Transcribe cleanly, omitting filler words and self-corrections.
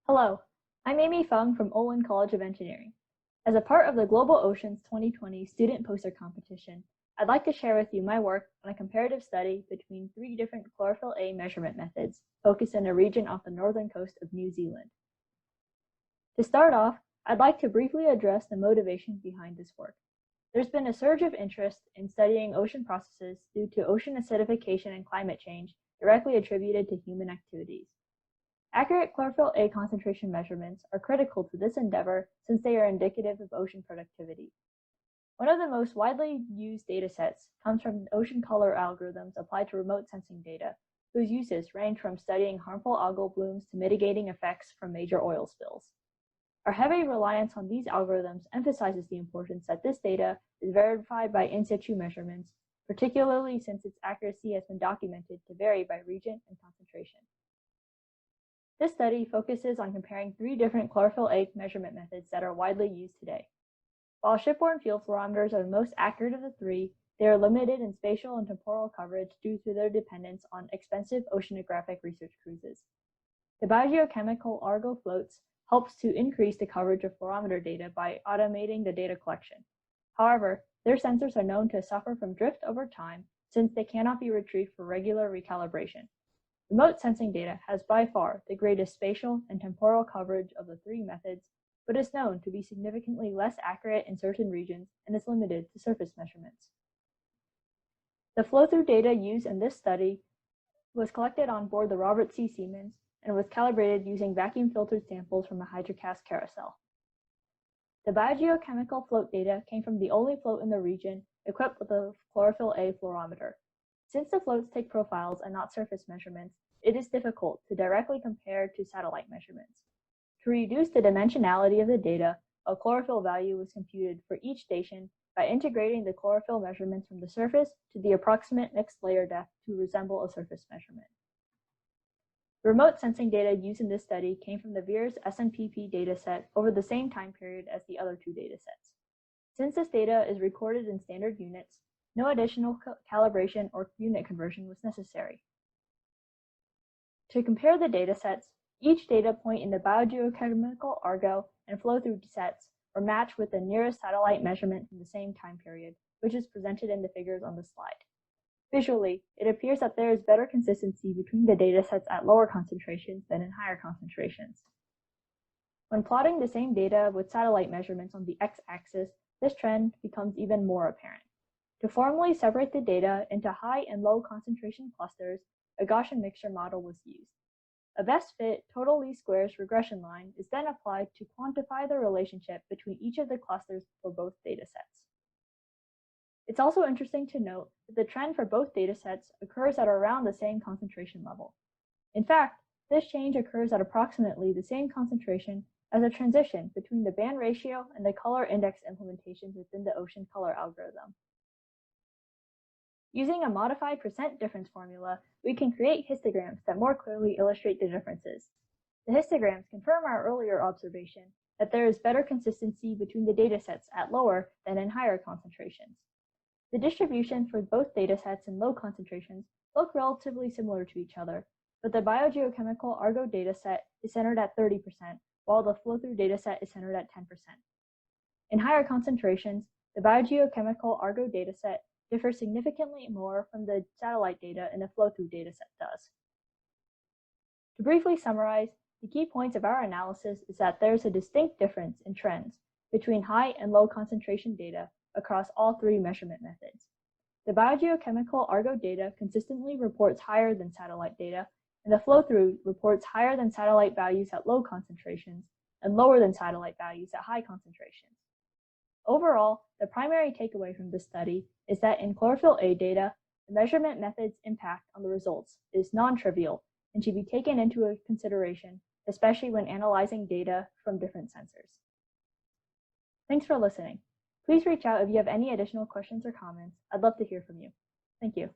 Hello, I'm Amy Fung from Olin College of Engineering. As a part of the Global Oceans 2020 Student Poster Competition, I'd like to share with you my work on a comparative study between 3 different chlorophyll-A measurement methods focused in a region off the northern coast of New Zealand. To start off, I'd like to briefly address the motivation behind this work. There's been a surge of interest in studying ocean processes due to ocean acidification and climate change directly attributed to human activities. Accurate chlorophyll-A concentration measurements are critical to this endeavor since they are indicative of ocean productivity. One of the most widely used datasets comes from ocean color algorithms applied to remote sensing data, whose uses range from studying harmful algal blooms to mitigating effects from major oil spills. Our heavy reliance on these algorithms emphasizes the importance that this data is verified by in situ measurements, particularly since its accuracy has been documented to vary by region and concentration. This study focuses on comparing 3 different chlorophyll-A measurement methods that are widely used today. While shipborne field fluorometers are the most accurate of the 3, they are limited in spatial and temporal coverage due to their dependence on expensive oceanographic research cruises. The biogeochemical Argo floats helps to increase the coverage of fluorometer data by automating the data collection. However, their sensors are known to suffer from drift over time since they cannot be retrieved for regular recalibration. Remote sensing data has by far the greatest spatial and temporal coverage of the 3 methods, but is known to be significantly less accurate in certain regions and is limited to surface measurements. The flow-through data used in this study was collected on board the Robert C. Seamans and was calibrated using vacuum-filtered samples from a hydrocast carousel. The biogeochemical float data came from the only float in the region equipped with a chlorophyll-A fluorometer. Since the floats take profiles and not surface measurements, it is difficult to directly compare to satellite measurements. To reduce the dimensionality of the data, a chlorophyll value was computed for each station by integrating the chlorophyll measurements from the surface to the approximate mixed layer depth to resemble a surface measurement. The remote sensing data used in this study came from the VIIRS SNPP dataset over the same time period as the other 2 datasets. Since this data is recorded in standard units, no additional calibration or unit conversion was necessary. To compare the datasets, each data point in the biogeochemical Argo and flow-through sets were matched with the nearest satellite measurement from the same time period, which is presented in the figures on the slide. Visually, it appears that there is better consistency between the datasets at lower concentrations than in higher concentrations. When plotting the same data with satellite measurements on the x-axis, this trend becomes even more apparent. To formally separate the data into high and low concentration clusters, a Gaussian mixture model was used. A best fit total least squares regression line is then applied to quantify the relationship between each of the clusters for both datasets. It's also interesting to note that the trend for both datasets occurs at around the same concentration level. In fact, this change occurs at approximately the same concentration as a transition between the band ratio and the color index implementations within the ocean color algorithm. Using a modified percent difference formula, we can create histograms that more clearly illustrate the differences. The histograms confirm our earlier observation that there is better consistency between the datasets at lower than in higher concentrations. The distribution for both datasets in low concentrations look relatively similar to each other, but the biogeochemical Argo dataset is centered at 30%, while the flow-through dataset is centered at 10%. In higher concentrations, the biogeochemical Argo dataset differs significantly more from the satellite data in the flow-through dataset does. To briefly summarize, the key points of our analysis is that there is a distinct difference in trends between high and low concentration data across all 3 measurement methods. The biogeochemical Argo data consistently reports higher than satellite data, and the flow-through reports higher than satellite values at low concentrations and lower than satellite values at high concentrations. Overall, the primary takeaway from this study is that in chlorophyll-A data, the measurement method's impact on the results is non-trivial and should be taken into consideration, especially when analyzing data from different sensors. Thanks for listening. Please reach out if you have any additional questions or comments. I'd love to hear from you. Thank you.